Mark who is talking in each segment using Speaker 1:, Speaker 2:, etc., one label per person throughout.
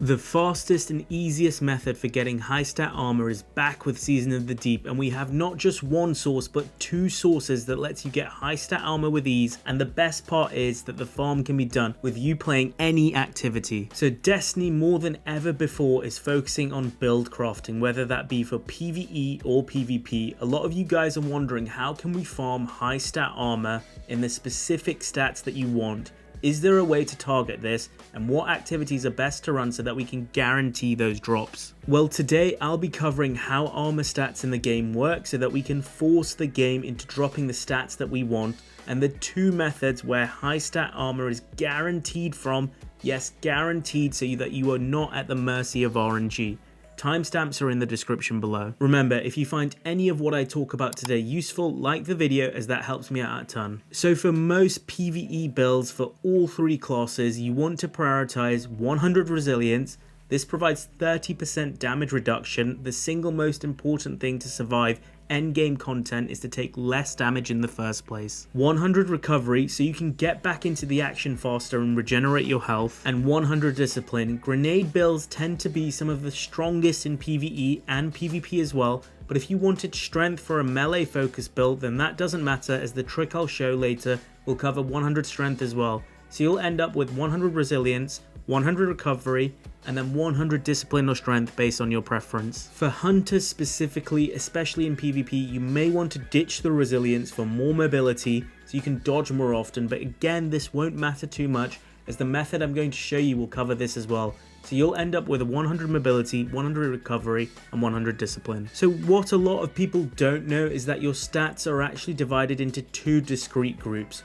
Speaker 1: The fastest and easiest method for getting high stat armor is back with Season of the Deep, and we have not just one source but two sources that lets you get high stat armor with ease, and the best part is that the farm can be done with you playing any activity. So Destiny more than ever before is focusing on build crafting, whether that be for PvE or PvP. A lot of you guys are wondering, how can we farm high stat armor in the specific stats that you want? Is there a way to target this, and what activities are best to run so that we can guarantee those drops? Well, today I'll be covering how armor stats in the game work so that we can force the game into dropping the stats that we want, and the two methods where high stat armor is guaranteed from, yes, guaranteed, so that you are not at the mercy of RNG. Timestamps are in the description below. Remember, if you find any of what I talk about today useful, like the video as that helps me out a ton. So for most PvE builds for all three classes, you want to prioritize 100 resilience. This provides 30% damage reduction. The single most important thing to survive endgame content is to take less damage in the first place. 100 recovery, so you can get back into the action faster and regenerate your health, and 100 discipline. Grenade builds tend to be some of the strongest in PvE and PvP as well, but if you wanted strength for a melee focused build, then that doesn't matter, as the trick I'll show later will cover 100 strength as well. So you'll end up with 100 resilience, 100 recovery, and then 100 discipline or strength based on your preference. For hunters specifically, especially in PvP, you may want to ditch the resilience for more mobility so you can dodge more often, but again, this won't matter too much as the method I'm going to show you will cover this as well. So you'll end up with a 100 mobility, 100 recovery, and 100 discipline. So what a lot of people don't know is that your stats are actually divided into two discrete groups.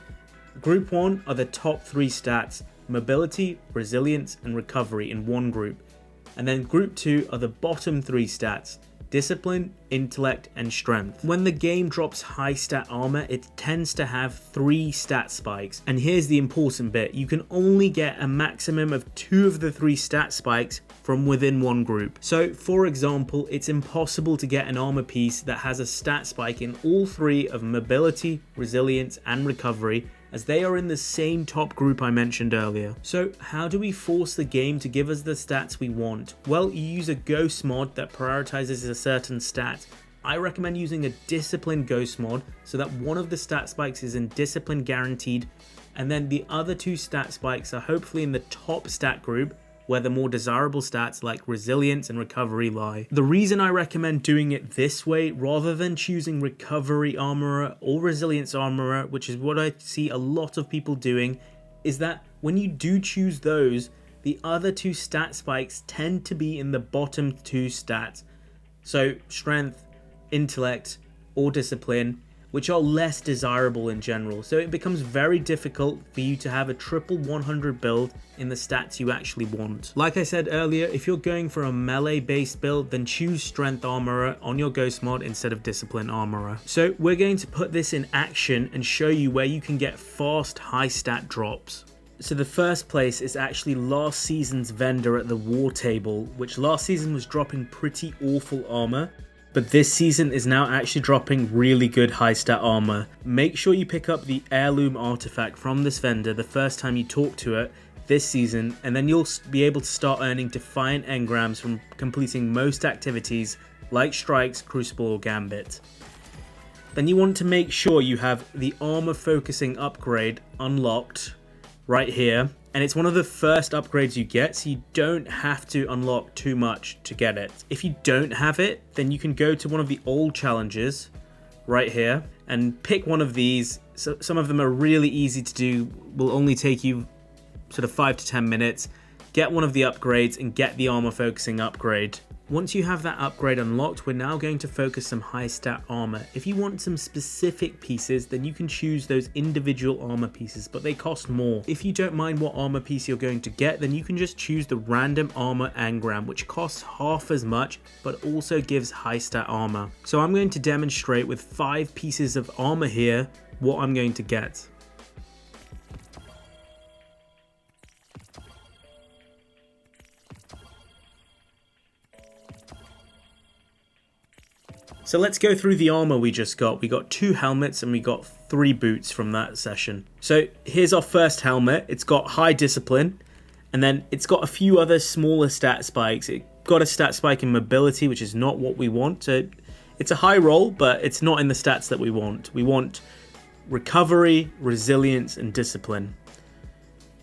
Speaker 1: Group 1 are the top 3 stats, mobility, resilience, and recovery in one group. And then group 2 are the bottom 3 stats, discipline, intellect, and strength. When the game drops high stat armor, it tends to have 3 stat spikes. And here's the important bit, you can only get a maximum of 2 of the 3 stat spikes from within one group. So for example, it's impossible to get an armor piece that has a stat spike in all 3 of mobility, resilience, and recovery, as they are in the same top group I mentioned earlier. So how do we force the game to give us the stats we want? Well, you use a ghost mod that prioritizes a certain stat. I recommend using a discipline ghost mod so that one of the stat spikes is in discipline guaranteed, and then the other 2 stat spikes are hopefully in the top stat group where the more desirable stats like resilience and recovery lie. The reason I recommend doing it this way rather than choosing recovery armorer or resilience armorer, which is what I see a lot of people doing, is that when you do choose those, the other 2 stat spikes tend to be in the bottom 2 stats. So strength, intellect, or discipline, which are less desirable in general. So it becomes very difficult for you to have a triple 100 build in the stats you actually want. Like I said earlier, if you're going for a melee based build, then choose strength armorer on your ghost mod instead of discipline armorer. So we're going to put this in action and show you where you can get fast high stat drops. So the first place is actually last season's vendor at the war table, which last season was dropping pretty awful armor, but this season is now actually dropping really good high stat armor. Make sure you pick up the heirloom artifact from this vendor the first time you talk to it this season, and then you'll be able to start earning defiant engrams from completing most activities like strikes, crucible, or gambit. Then you want to make sure you have the armor focusing upgrade unlocked right here, and it's one of the first upgrades you get, so you don't have to unlock too much to get it. If you don't have it, then you can go to one of the old challenges right here and pick one of these. So some of them are really easy to do, will only take you sort of 5 to 10 minutes. Get one of the upgrades and get the armor focusing upgrade. Once you have that upgrade unlocked, we're now going to focus some high stat armor. If you want some specific pieces, then you can choose those individual armor pieces, but they cost more. If you don't mind what armor piece you're going to get, then you can just choose the random armor engram, which costs half as much, but also gives high stat armor. So I'm going to demonstrate with 5 pieces of armor here what I'm going to get. So let's go through the armor we just got. We got 2 helmets and we got 3 boots from that session. So here's our first helmet. It's got high discipline, And then it's got a few other smaller stat spikes. It got a stat spike in mobility, which is not what we want. So it's a high roll, but it's not in the stats that we want. We want recovery, resilience, and discipline.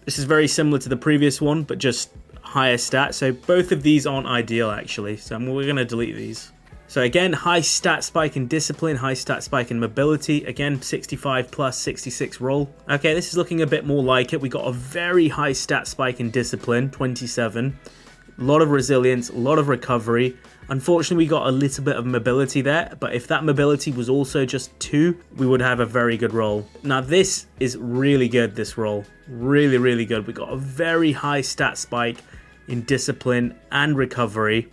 Speaker 1: This is very similar to the previous one, but just higher stats. So both of these aren't ideal actually. So we're going to delete these. So again, high stat spike in discipline, high stat spike in mobility. Again, 65 plus 66 roll. Okay, this is looking a bit more like it. We got a very high stat spike in discipline, 27. A lot of resilience, a lot of recovery. Unfortunately, we got a little bit of mobility there, but if that mobility was also just 2, we would have a very good roll. Now this is really good, this roll. Really, really good. We got a very high stat spike in discipline and recovery.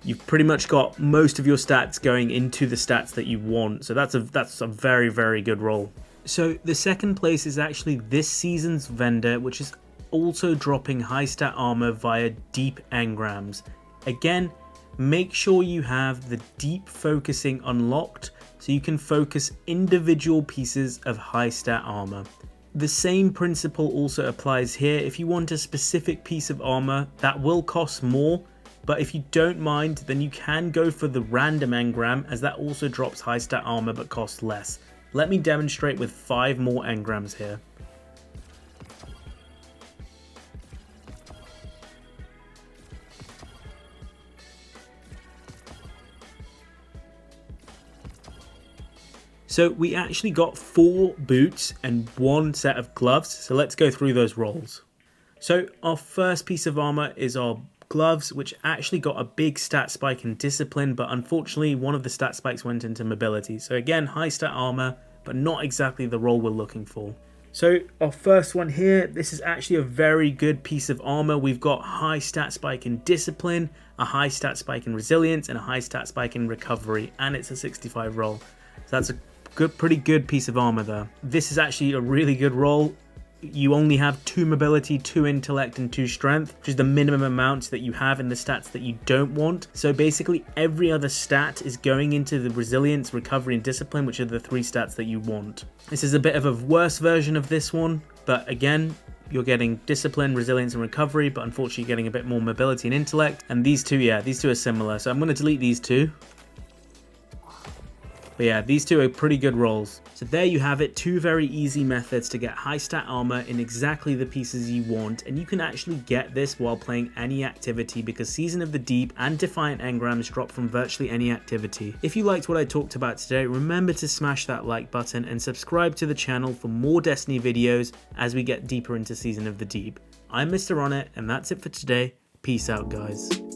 Speaker 1: You've pretty much got most of your stats going into the stats that you want. So that's a very, very good roll. So the second place is actually this season's vendor, which is also dropping high stat armor via deep engrams. Again, make sure you have the deep focusing unlocked so you can focus individual pieces of high stat armor. The same principle also applies here. If you want a specific piece of armor, that will cost more. But if you don't mind, then you can go for the random engram, as that also drops high stat armor but costs less. Let me demonstrate with 5 more engrams here. So we actually got 4 boots and 1 set of gloves. So let's go through those rolls. So our first piece of armor is our gloves, which actually got a big stat spike in discipline, but unfortunately one of the stat spikes went into mobility. So again, high stat armor, but not exactly the roll we're looking for. So our first one here, this is actually a very good piece of armor. We've got high stat spike in discipline, a high stat spike in resilience, and a high stat spike in recovery, and it's a 65 roll. So that's a pretty good piece of armor there. This is actually a really good roll. You only have 2 mobility, 2 intellect, and 2 strength, which is the minimum amount that you have in the stats that you don't want. So basically every other stat is going into the resilience, recovery, and discipline, which are the 3 stats that you want. This is a bit of a worse version of this one, but again, you're getting discipline, resilience, and recovery, but unfortunately you're getting a bit more mobility and intellect. And these two, yeah, these two are similar. So I'm going to delete these 2. But yeah, these 2 are pretty good rolls. So there you have it, 2 very easy methods to get high stat armor in exactly the pieces you want, and you can actually get this while playing any activity because Season of the Deep and Defiant engrams drop from virtually any activity. If you liked what I talked about today, remember to smash that like button and subscribe to the channel for more Destiny videos as we get deeper into Season of the Deep. I'm Mr. Onnit, and that's it for today. Peace out, guys.